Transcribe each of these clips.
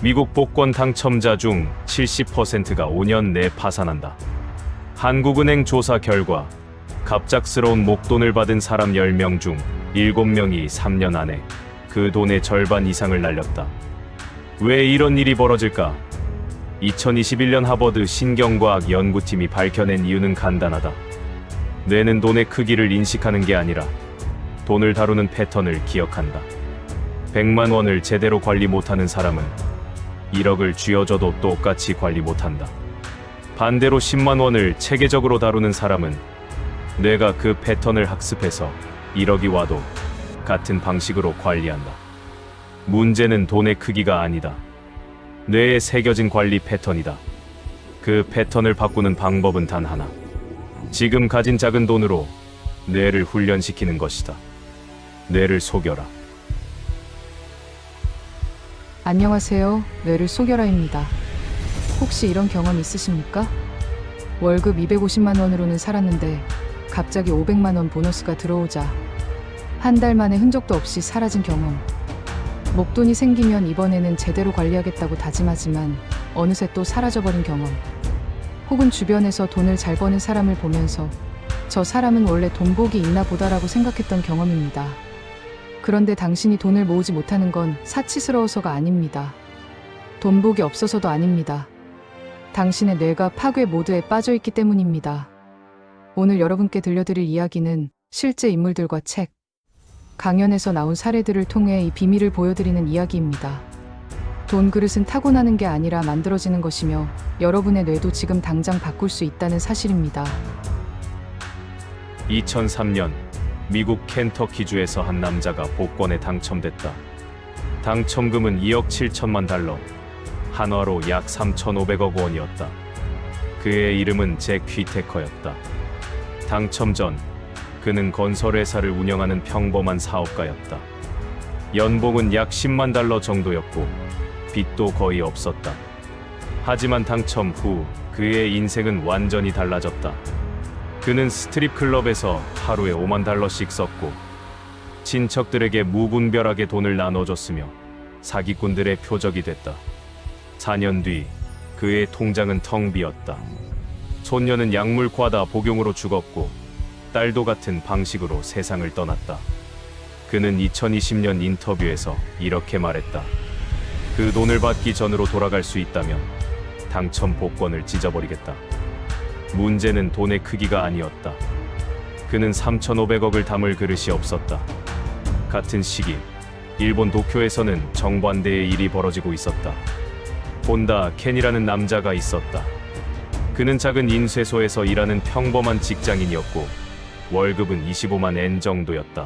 미국 복권 당첨자 중 70%가 5년 내 파산한다. 한국은행 조사 결과 갑작스러운 목돈을 받은 사람 10명 중 7명이 3년 안에 그 돈의 절반 이상을 날렸다. 왜 이런 일이 벌어질까? 2021년 하버드 신경과학 연구팀이 밝혀낸 이유는 간단하다. 뇌는 돈의 크기를 인식하는 게 아니라 돈을 다루는 패턴을 기억한다. 100만 원을 제대로 관리 못하는 사람은 1억을 쥐어줘도 똑같이 관리 못한다. 반대로 10만 원을 체계적으로 다루는 사람은 뇌가 그 패턴을 학습해서 1억이 와도 같은 방식으로 관리한다. 문제는 돈의 크기가 아니다. 뇌에 새겨진 관리 패턴이다. 그 패턴을 바꾸는 방법은 단 하나. 지금 가진 작은 돈으로 뇌를 훈련시키는 것이다. 뇌를 속여라. 안녕하세요. 뇌를 속여라입니다. 혹시 이런 경험 있으십니까? 월급 250만 원으로는 살았는데 갑자기 500만 원 보너스가 들어오자 한 달 만에 흔적도 없이 사라진 경험. 목돈이 생기면 이번에는 제대로 관리하겠다고 다짐하지만 어느새 또 사라져버린 경험. 혹은 주변에서 돈을 잘 버는 사람을 보면서 저 사람은 원래 돈복이 있나 보다라고 생각했던 경험입니다. 그런데 당신이 돈을 모으지 못하는 건 사치스러워서가 아닙니다. 돈복이 없어서도 아닙니다. 당신의 뇌가 파괴 모드에 빠져있기 때문입니다. 오늘 여러분께 들려드릴 이야기는 실제 인물들과 책, 강연에서 나온 사례들을 통해 이 비밀을 보여드리는 이야기입니다. 돈 그릇은 타고나는 게 아니라 만들어지는 것이며 여러분의 뇌도 지금 당장 바꿀 수 있다는 사실입니다. 2003년 미국 켄터키주에서 한 남자가 복권에 당첨됐다. 당첨금은 2억 7천만 달러, 한화로 약 3,500억 원이었다. 그의 이름은 잭 휘테커였다. 당첨 전 그는 건설회사를 운영하는 평범한 사업가였다. 연봉은 약 10만 달러 정도였고 빚도 거의 없었다. 하지만 당첨 후 그의 인생은 완전히 달라졌다. 그는 스트립 클럽에서 하루에 5만 달러씩 썼고 친척들에게 무분별하게 돈을 나눠줬으며 사기꾼들의 표적이 됐다. 4년 뒤 그의 통장은 텅 비었다. 손녀는 약물 과다 복용으로 죽었고 딸도 같은 방식으로 세상을 떠났다. 그는 2020년 인터뷰에서 이렇게 말했다. 그 돈을 받기 전으로 돌아갈 수 있다면 당첨 복권을 찢어버리겠다. 문제는 돈의 크기가 아니었다. 그는 3,500억을 담을 그릇이 없었다. 같은 시기 일본 도쿄에서는 정반대의 일이 벌어지고 있었다. 혼다 켄이라는 남자가 있었다. 그는 작은 인쇄소에서 일하는 평범한 직장인이었고 월급은 25만 엔 정도였다.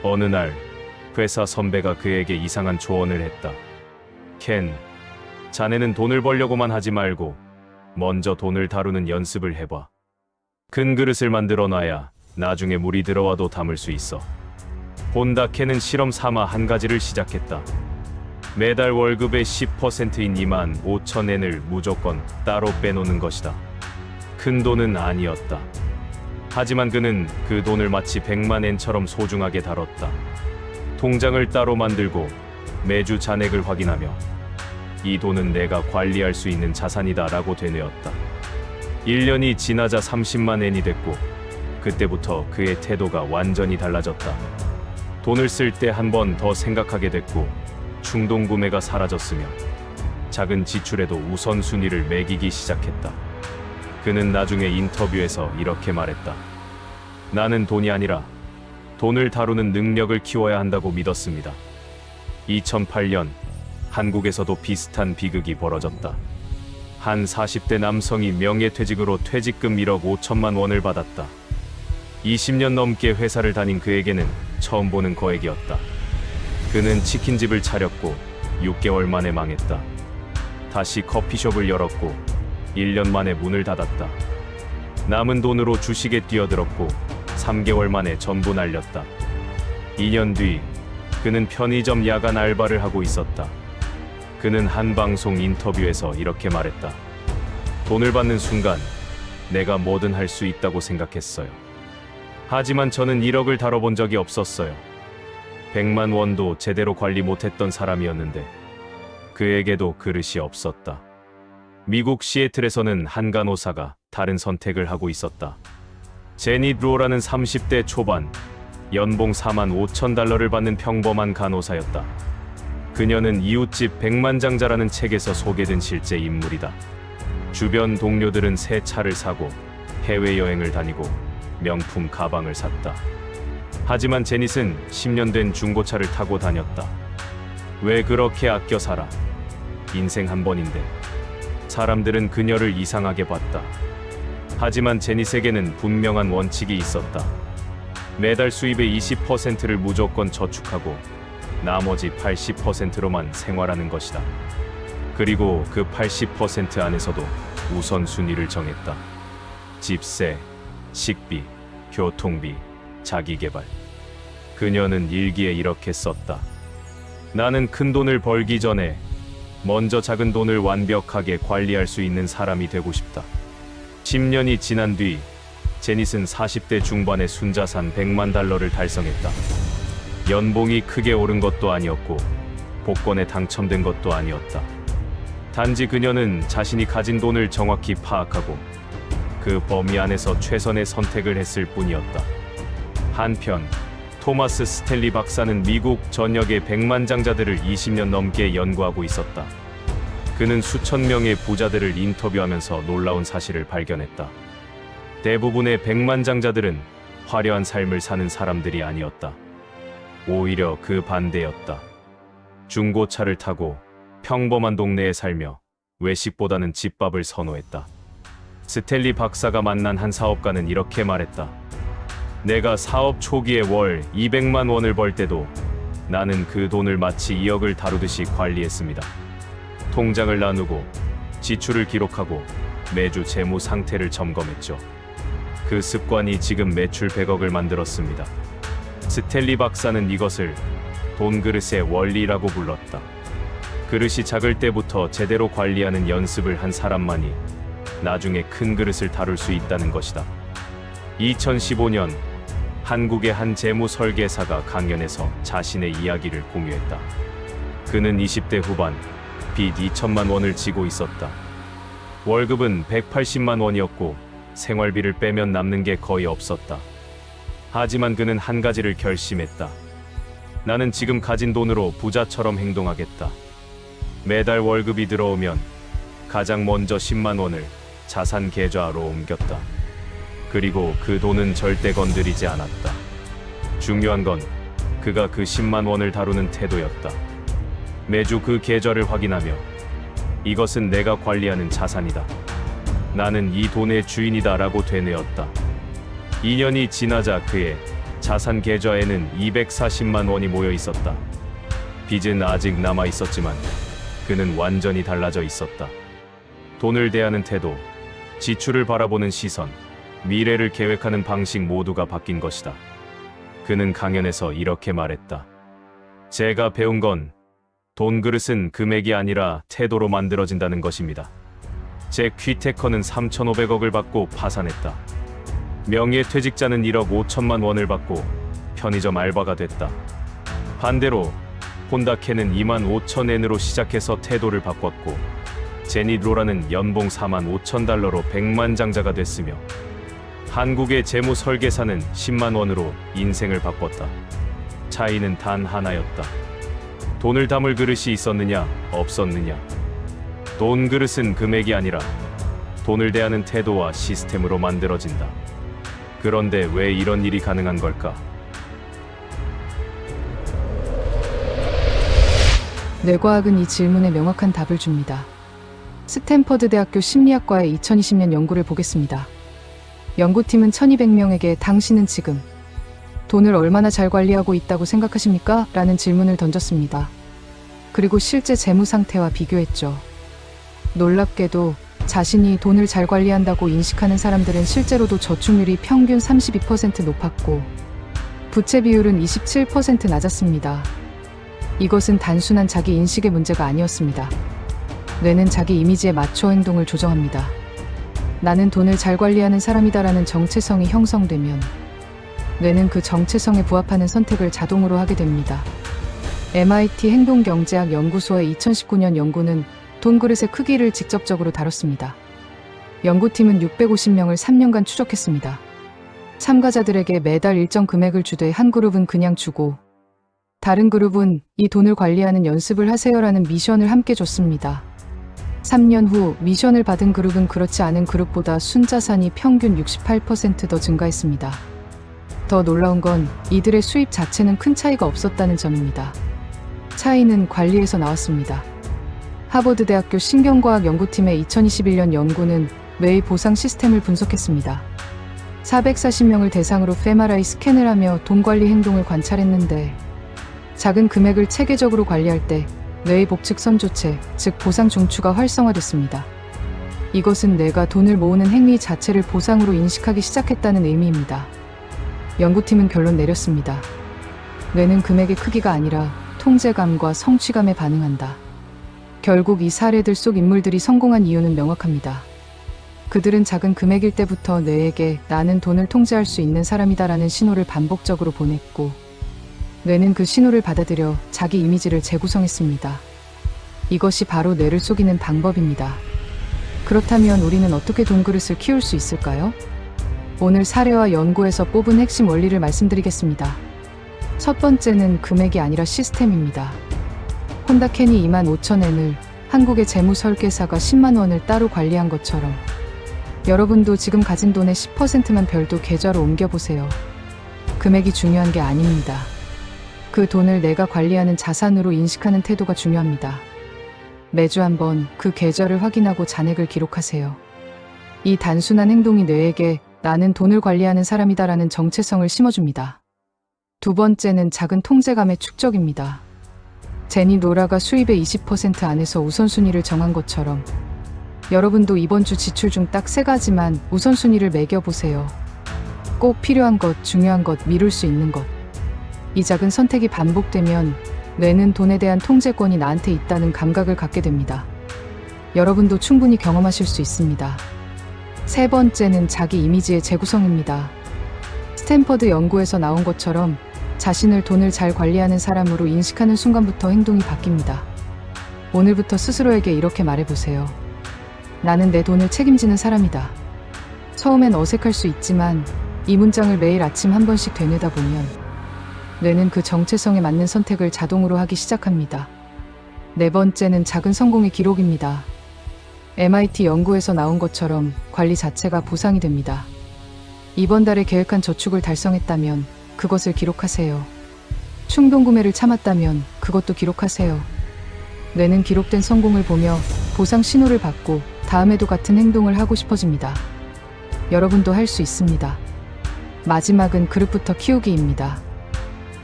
어느 날 회사 선배가 그에게 이상한 조언을 했다. 켄, 자네는 돈을 벌려고만 하지 말고 먼저 돈을 다루는 연습을 해봐. 큰 그릇을 만들어 놔야 나중에 물이 들어와도 담을 수 있어. 혼다 켄은 실험 삼아 한 가지를 시작했다. 매달 월급의 10%인 2만 5천 엔을 무조건 따로 빼놓는 것이다. 큰 돈은 아니었다. 하지만 그는 그 돈을 마치 100만 엔처럼 소중하게 다뤘다. 통장을 따로 만들고 매주 잔액을 확인하며 이 돈은 내가 관리할 수 있는 자산이다 라고 되뇌었다. 1년이 지나자 30만 엔이 됐고 그때부터 그의 태도가 완전히 달라졌다. 돈을 쓸 때 한 번 더 생각하게 됐고 충동 구매가 사라졌으며 작은 지출에도 우선순위를 매기기 시작했다. 그는 나중에 인터뷰에서 이렇게 말했다. 나는 돈이 아니라 돈을 다루는 능력을 키워야 한다고 믿었습니다. 2008년 한국에서도 비슷한 비극이 벌어졌다. 한 40대 남성이 명예퇴직으로 퇴직금 1억 5천만 원을 받았다. 20년 넘게 회사를 다닌 그에게는 처음 보는 거액이었다. 그는 치킨집을 차렸고 6개월 만에 망했다. 다시 커피숍을 열었고 1년 만에 문을 닫았다. 남은 돈으로 주식에 뛰어들었고 3개월 만에 전부 날렸다. 2년 뒤 그는 편의점 야간 알바를 하고 있었다. 그는 한 방송 인터뷰에서 이렇게 말했다. 돈을 받는 순간 내가 뭐든 할 수 있다고 생각했어요. 하지만 저는 1억을 다뤄본 적이 없었어요. 100만 원도 제대로 관리 못했던 사람이었는데 그에게도 그릇이 없었다. 미국 시애틀에서는 한 간호사가 다른 선택을 하고 있었다. 제니 드로라는 30대 초반, 연봉 4만 5천 달러를 받는 평범한 간호사였다. 그녀는 이웃집 백만장자라는 책에서 소개된 실제 인물이다. 주변 동료들은 새 차를 사고 해외여행을 다니고 명품 가방을 샀다. 하지만 제닛은 10년 된 중고차를 타고 다녔다. 왜 그렇게 아껴 살아? 인생 한 번인데. 사람들은 그녀를 이상하게 봤다. 하지만 제닛에게는 분명한 원칙이 있었다. 매달 수입의 20%를 무조건 저축하고 나머지 80%로만 생활하는 것이다. 그리고 그 80% 안에서도 우선순위를 정했다. 집세, 식비, 교통비, 자기개발. 그녀는 일기에 이렇게 썼다. 나는 큰 돈을 벌기 전에 먼저 작은 돈을 완벽하게 관리할 수 있는 사람이 되고 싶다. 10년이 지난 뒤 제닛은 40대 중반의 순자산 100만 달러를 달성했다. 연봉이 크게 오른 것도 아니었고 복권에 당첨된 것도 아니었다. 단지 그녀는 자신이 가진 돈을 정확히 파악하고 그 범위 안에서 최선의 선택을 했을 뿐이었다. 한편 토마스 스텔리 박사는 미국 전역의 백만장자들을 20년 넘게 연구하고 있었다. 그는 수천 명의 부자들을 인터뷰하면서 놀라운 사실을 발견했다. 대부분의 백만장자들은 화려한 삶을 사는 사람들이 아니었다. 오히려 그 반대였다. 중고차를 타고 평범한 동네에 살며 외식보다는 집밥을 선호했다. 스텔리 박사가 만난 한 사업가는 이렇게 말했다. 내가 사업 초기에 월 200만 원을 벌 때도 나는 그 돈을 마치 2억을 다루듯이 관리했습니다. 통장을 나누고 지출을 기록하고 매주 재무 상태를 점검했죠. 그 습관이 지금 매출 100억을 만들었습니다. 스텔리 박사는 이것을 돈 그릇의 원리라고 불렀다. 그릇이 작을 때부터 제대로 관리하는 연습을 한 사람만이 나중에 큰 그릇을 다룰 수 있다는 것이다. 2015년 한국의 한 재무 설계사가 강연에서 자신의 이야기를 공유했다. 그는 20대 후반 빚 2천만 원을 지고 있었다. 월급은 180만 원이었고 생활비를 빼면 남는 게 거의 없었다. 하지만 그는 한 가지를 결심했다. 나는 지금 가진 돈으로 부자처럼 행동하겠다. 매달 월급이 들어오면 가장 먼저 10만 원을 자산 계좌로 옮겼다. 그리고 그 돈은 절대 건드리지 않았다. 중요한 건 그가 그 10만 원을 다루는 태도였다. 매주 그 계좌를 확인하며 이것은 내가 관리하는 자산이다. 나는 이 돈의 주인이다 라고 되뇌었다. 2년이 지나자 그의 자산 계좌에는 240만 원이 모여 있었다. 빚은 아직 남아 있었지만 그는 완전히 달라져 있었다. 돈을 대하는 태도, 지출을 바라보는 시선, 미래를 계획하는 방식 모두가 바뀐 것이다. 그는 강연에서 이렇게 말했다. 제가 배운 건 돈 그릇은 금액이 아니라 태도로 만들어진다는 것입니다. 제 퀴테커는 3,500억을 받고 파산했다. 명예퇴직자는 1억 5천만 원을 받고 편의점 알바가 됐다. 반대로 혼다케는 2만 5천 엔으로 시작해서 태도를 바꿨고 제니 드로라는 연봉 4만 5천 달러로 백만장자가 됐으며 한국의 재무 설계사는 10만 원으로 인생을 바꿨다. 차이는 단 하나였다. 돈을 담을 그릇이 있었느냐, 없었느냐. 돈 그릇은 금액이 아니라 돈을 대하는 태도와 시스템으로 만들어진다. 그런데 왜 이런 일이 가능한 걸까? 뇌과학은 이 질문에 명확한 답을 줍니다. 스탠퍼드 대학교 심리학과의 2020년 연구를 보겠습니다. 연구팀은 1200명에게 당신은 지금 돈을 얼마나 잘 관리하고 있다고 생각하십니까? 라는 질문을 던졌습니다. 그리고 실제 재무 상태와 비교했죠. 놀랍게도 자신이 돈을 잘 관리한다고 인식하는 사람들은 실제로도 저축률이 평균 32% 높았고 부채 비율은 27% 낮았습니다. 이것은 단순한 자기 인식의 문제가 아니었습니다. 뇌는 자기 이미지에 맞춰 행동을 조정합니다. 나는 돈을 잘 관리하는 사람이다라는 정체성이 형성되면 뇌는 그 정체성에 부합하는 선택을 자동으로 하게 됩니다. MIT 행동경제학 연구소의 2019년 연구는 돈 그릇의 크기를 직접적으로 다뤘습니다. 연구팀은 650명을 3년간 추적했습니다. 참가자들에게 매달 일정 금액을 주되 한 그룹은 그냥 주고 다른 그룹은 이 돈을 관리하는 연습을 하세요라는 미션을 함께 줬습니다. 3년 후 미션을 받은 그룹은 그렇지 않은 그룹보다 순자산이 평균 68% 더 증가했습니다. 더 놀라운 건 이들의 수입 자체는 큰 차이가 없었다는 점입니다. 차이는 관리에서 나왔습니다. 하버드대학교 신경과학 연구팀의 2021년 연구는 뇌의 보상 시스템을 분석했습니다. 440명을 대상으로 MRI 스캔을 하며 돈 관리 행동을 관찰했는데 작은 금액을 체계적으로 관리할 때 뇌의 복측 선조체, 즉 보상 중추가 활성화됐습니다. 이것은 뇌가 돈을 모으는 행위 자체를 보상으로 인식하기 시작했다는 의미입니다. 연구팀은 결론 내렸습니다. 뇌는 금액의 크기가 아니라 통제감과 성취감에 반응한다. 결국 이 사례들 속 인물들이 성공한 이유는 명확합니다. 그들은 작은 금액일 때부터 뇌에게 나는 돈을 통제할 수 있는 사람이다라는 신호를 반복적으로 보냈고 뇌는 그 신호를 받아들여 자기 이미지를 재구성했습니다. 이것이 바로 뇌를 속이는 방법입니다. 그렇다면 우리는 어떻게 돈 그릇을 키울 수 있을까요? 오늘 사례와 연구에서 뽑은 핵심 원리를 말씀드리겠습니다. 첫 번째는 금액이 아니라 시스템입니다. 혼다캔이 25,000엔을 한국의 재무설계사가 10만 원을 따로 관리한 것처럼 여러분도 지금 가진 돈의 10%만 별도 계좌로 옮겨보세요. 금액이 중요한 게 아닙니다. 그 돈을 내가 관리하는 자산으로 인식하는 태도가 중요합니다. 매주 한번 그 계좌를 확인하고 잔액을 기록하세요. 이 단순한 행동이 뇌에게 나는 돈을 관리하는 사람이다라는 정체성을 심어줍니다. 두 번째는 작은 통제감의 축적입니다. 제니 노라가 수입의 20% 안에서 우선순위를 정한 것처럼 여러분도 이번 주 지출 중 딱 3가지만 우선순위를 매겨보세요. 꼭 필요한 것, 중요한 것, 미룰 수 있는 것. 이 작은 선택이 반복되면 뇌는 돈에 대한 통제권이 나한테 있다는 감각을 갖게 됩니다. 여러분도 충분히 경험하실 수 있습니다. 세 번째는 자기 이미지의 재구성입니다. 스탠퍼드 연구에서 나온 것처럼 자신을 돈을 잘 관리하는 사람으로 인식하는 순간부터 행동이 바뀝니다. 오늘부터 스스로에게 이렇게 말해보세요. 나는 내 돈을 책임지는 사람이다. 처음엔 어색할 수 있지만 이 문장을 매일 아침 한 번씩 되뇌다 보면 뇌는 그 정체성에 맞는 선택을 자동으로 하기 시작합니다. 네 번째는 작은 성공의 기록입니다. MIT 연구에서 나온 것처럼 관리 자체가 보상이 됩니다. 이번 달에 계획한 저축을 달성했다면 그것을 기록하세요. 충동 구매를 참았다면 그것도 기록하세요. 뇌는 기록된 성공을 보며 보상 신호를 받고 다음에도 같은 행동을 하고 싶어집니다. 여러분도 할 수 있습니다. 마지막은 그릇부터 키우기입니다.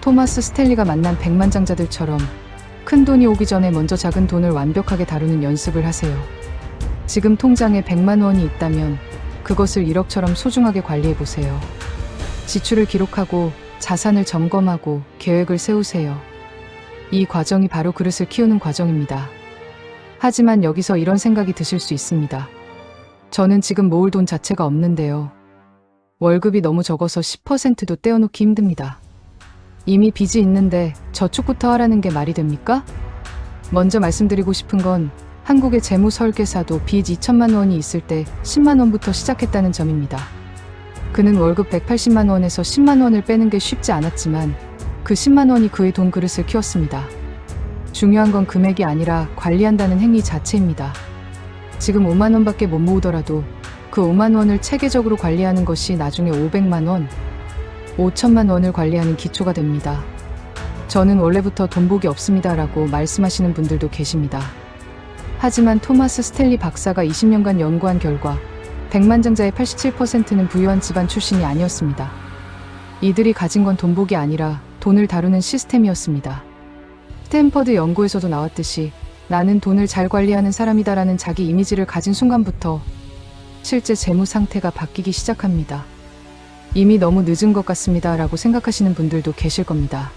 토마스 스탠리가 만난 백만장자들처럼 큰 돈이 오기 전에 먼저 작은 돈을 완벽하게 다루는 연습을 하세요. 지금 통장에 100만 원이 있다면 그것을 1억처럼 소중하게 관리해보세요. 지출을 기록하고 자산을 점검하고 계획을 세우세요. 이 과정이 바로 그릇을 키우는 과정입니다. 하지만 여기서 이런 생각이 드실 수 있습니다. 저는 지금 모을 돈 자체가 없는데요. 월급이 너무 적어서 10%도 떼어놓기 힘듭니다. 이미 빚이 있는데 저축부터 하라는 게 말이 됩니까? 먼저 말씀드리고 싶은 건 한국의 재무설계사도 빚 2천만 원이 있을 때 10만 원부터 시작했다는 점입니다. 그는 월급 180만 원에서 10만 원을 빼는 게 쉽지 않았지만 그 10만 원이 그의 돈 그릇을 키웠습니다. 중요한 건 금액이 아니라 관리한다는 행위 자체입니다. 지금 5만 원밖에 못 모으더라도 그 5만 원을 체계적으로 관리하는 것이 나중에 500만 원, 5천만 원을 관리하는 기초가 됩니다. 저는 원래부터 돈 복이 없습니다라고 말씀하시는 분들도 계십니다. 하지만 토마스 스탠리 박사가 20년간 연구한 결과 백만장자의 87%는 부유한 집안 출신이 아니었습니다. 이들이 가진 건 돈 복이 아니라 돈을 다루는 시스템이었습니다. 스탠퍼드 연구에서도 나왔듯이 나는 돈을 잘 관리하는 사람이다라는 자기 이미지를 가진 순간부터 실제 재무 상태가 바뀌기 시작합니다. 이미 너무 늦은 것 같습니다 라고 생각하시는 분들도 계실 겁니다.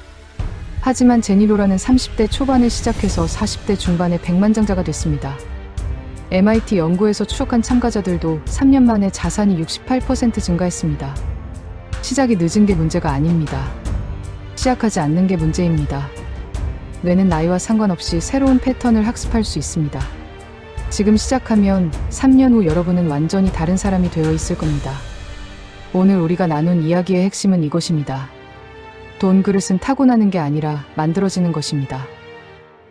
하지만 제니로라는 30대 초반에 시작해서 40대 중반에 백만장자가 됐습니다. MIT 연구에서 추적한 참가자들도 3년 만에 자산이 68% 증가했습니다. 시작이 늦은 게 문제가 아닙니다. 시작하지 않는 게 문제입니다. 뇌는 나이와 상관없이 새로운 패턴을 학습할 수 있습니다. 지금 시작하면 3년 후 여러분은 완전히 다른 사람이 되어 있을 겁니다. 오늘 우리가 나눈 이야기의 핵심은 이것입니다. 돈 그릇은 타고나는 게 아니라 만들어지는 것입니다.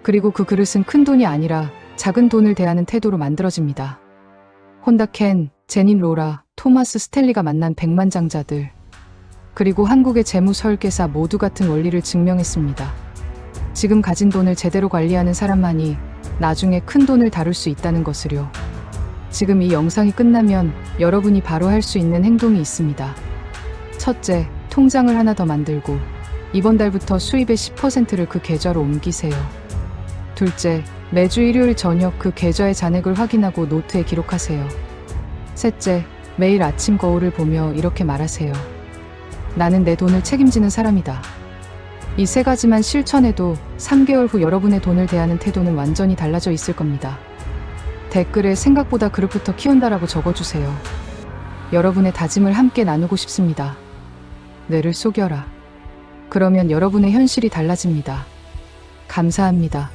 그리고 그 그릇은 큰 돈이 아니라 작은 돈을 대하는 태도로 만들어집니다. 혼다 켄, 제닌 로라, 토마스 스텔리가 만난 백만장자들, 그리고 한국의 재무 설계사 모두 같은 원리를 증명했습니다. 지금 가진 돈을 제대로 관리하는 사람만이 나중에 큰 돈을 다룰 수 있다는 것을요. 지금 이 영상이 끝나면 여러분이 바로 할 수 있는 행동이 있습니다. 첫째, 통장을 하나 더 만들고 이번 달부터 수입의 10%를 그 계좌로 옮기세요. 둘째, 매주 일요일 저녁 그 계좌의 잔액을 확인하고 노트에 기록하세요. 셋째, 매일 아침 거울을 보며 이렇게 말하세요. 나는 내 돈을 책임지는 사람이다. 이 세 가지만 실천해도 3개월 후 여러분의 돈을 대하는 태도는 완전히 달라져 있을 겁니다. 댓글에 생각보다 그릇부터 키운다라고 적어주세요. 여러분의 다짐을 함께 나누고 싶습니다. 뇌를 속여라. 그러면 여러분의 현실이 달라집니다. 감사합니다.